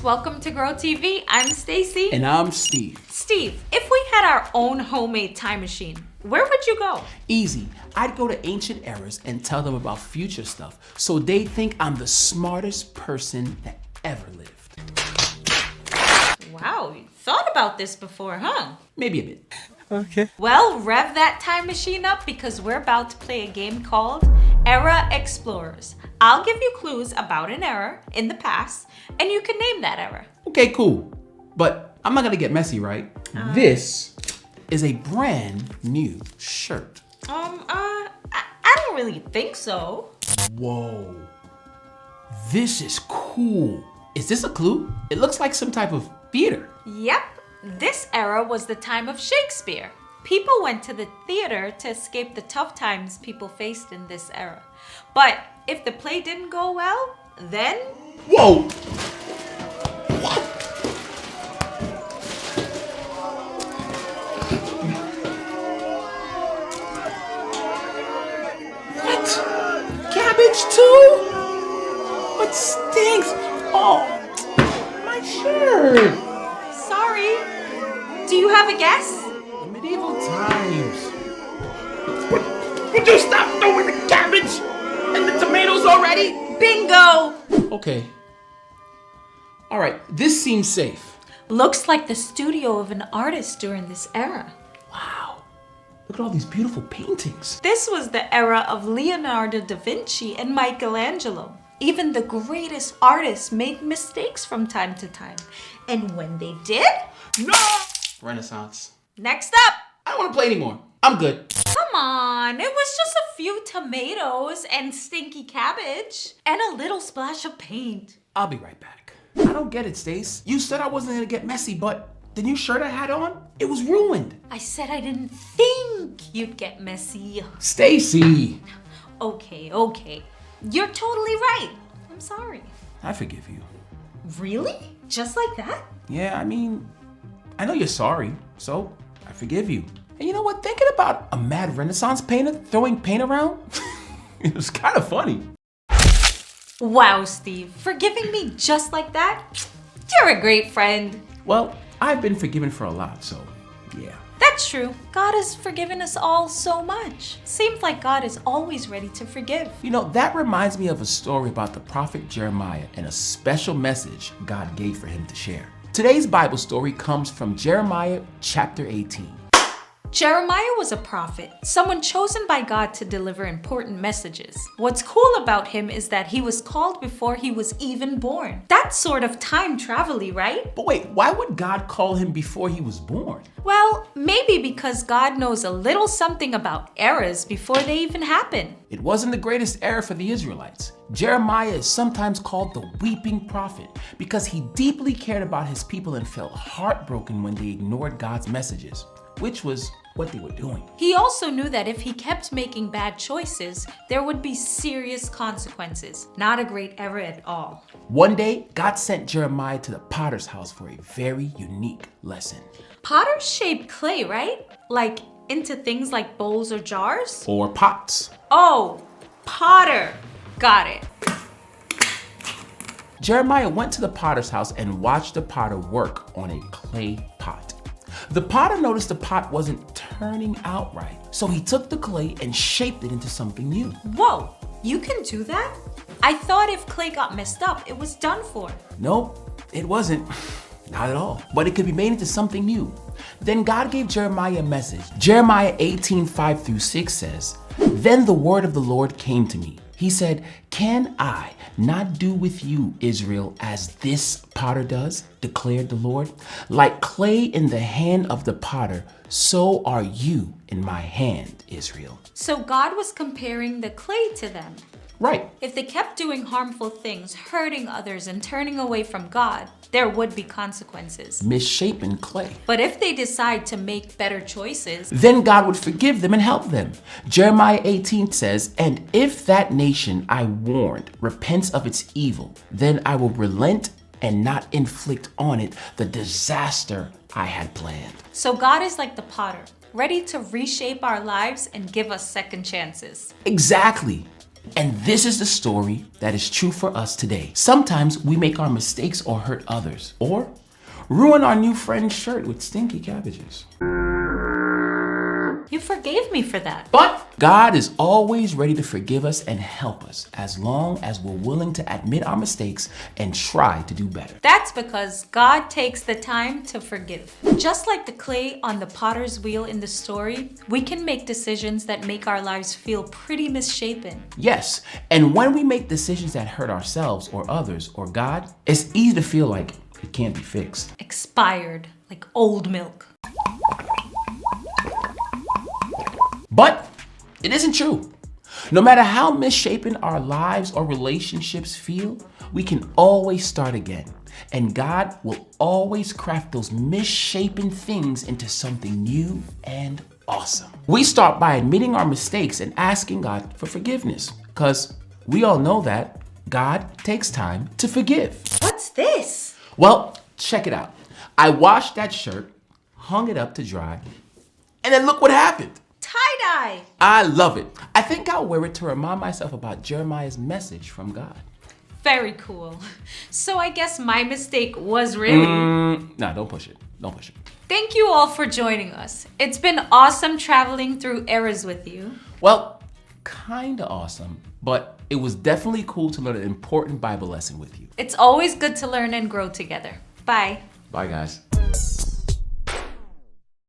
welcome to Grow TV. I'm Stacy. And I'm Steve. Steve, if we had our own homemade time machine, where would you go? Easy. I'd go to ancient eras and tell them about future stuff so they think I'm the smartest person that ever lived. Wow, you thought about this before, huh? Maybe a bit. Okay. Well, rev that time machine up because we're about to play a game called Era Explorers. I'll give you clues about an era in the past, and you can name that era. Okay, cool. But I'm not gonna get messy, right? This is a brand new shirt. I don't really think so. Whoa. This is cool. Is this a clue? It looks like some type of theater. Yep, this era was the time of Shakespeare. People went to the theater to escape the tough times people faced in this era. But if the play didn't go well, then... Whoa! What? Cabbage too? What stinks? Oh, my shirt. Sorry. Do you have a guess? The medieval times. Would you stop throwing the cabbage and the tomatoes already? Bingo! Okay. All right, this seems safe. Looks like the studio of an artist during this era. Wow. Look at all these beautiful paintings. This was the era of Leonardo da Vinci and Michelangelo. Even the greatest artists made mistakes from time to time. And when they did... No! Renaissance. Next up! I don't want to play anymore. I'm good. Come on, it was just a few tomatoes and stinky cabbage and a little splash of paint. I'll be right back. I don't get it, Stace. You said I wasn't gonna get messy, but the new shirt I had on, it was ruined. I said I didn't think you'd get messy. Stacy! Okay. You're totally right. I'm sorry. I forgive you. Really? Just like that? Yeah, I mean, I know you're sorry, so I forgive you. And you know what? Thinking about a mad Renaissance painter throwing paint around, it was kind of funny. Wow, Steve. Forgiving me just like that? You're a great friend. Well, I've been forgiven for a lot, so yeah. That's true. God has forgiven us all so much. Seems like God is always ready to forgive. You know, that reminds me of a story about the prophet Jeremiah and a special message God gave for him to share. Today's Bible story comes from Jeremiah chapter 18. Jeremiah was a prophet, someone chosen by God to deliver important messages. What's cool about him is that he was called before he was even born. That's sort of time travel-y, right? But wait, why would God call him before he was born? Well, maybe because God knows a little something about eras before they even happen. It wasn't the greatest era for the Israelites. Jeremiah is sometimes called the weeping prophet because he deeply cared about his people and felt heartbroken when they ignored God's messages, which was what they were doing. He also knew that if he kept making bad choices, there would be serious consequences. Not a great era at all. One day, God sent Jeremiah to the potter's house for a very unique lesson. Potters shape clay, right? Like into things like bowls or jars? Or pots. Oh, potter. Got it. Jeremiah went to the potter's house and watched the potter work on a clay pot. The potter noticed the pot wasn't turning out right, so he took the clay and shaped it into something new. Whoa, you can do that? I thought if clay got messed up, it was done for. Nope, it wasn't. Not at all. But it could be made into something new. Then God gave Jeremiah a message. Jeremiah 18:5-6 says, "Then the word of the Lord came to me. He said, can I not do with you, Israel, as this potter does, declared the Lord? Like clay in the hand of the potter, so are you in my hand, Israel." So God was comparing the clay to them. Right. If they kept doing harmful things, hurting others, and turning away from God, there would be consequences. Misshapen clay. But if they decide to make better choices, Then God would forgive them and help them. Jeremiah 18 says, "And if that nation I warned repents of its evil, then I will relent and not inflict on it the disaster I had planned." so God is like the potter, ready to reshape our lives and give us second chances. Exactly. And this is the story that is true for us today. Sometimes we make our mistakes or hurt others, or ruin our new friend's shirt with stinky cabbages. You forgave me for that. But God is always ready to forgive us and help us as long as we're willing to admit our mistakes and try to do better. That's because God takes the time to forgive. Just like the clay on the potter's wheel in the story, we can make decisions that make our lives feel pretty misshapen. Yes, and when we make decisions that hurt ourselves or others or God, it's easy to feel like it can't be fixed. Expired, like old milk. But it isn't true. No matter how misshapen our lives or relationships feel, we can always start again. And God will always craft those misshapen things into something new and awesome. We start by admitting our mistakes and asking God for forgiveness, because we all know that God takes time to forgive. What's this? Well, check it out. I washed that shirt, hung it up to dry, and then look what happened. Tie-dye. I love it. I think I'll wear it to remind myself about Jeremiah's message from God. Very cool. So I guess my mistake was really... Nah, don't push it. Don't push it. Thank you all for joining us. It's been awesome traveling through eras with you. Well, kinda awesome, but it was definitely cool to learn an important Bible lesson with you. It's always good to learn and grow together. Bye. Bye, guys.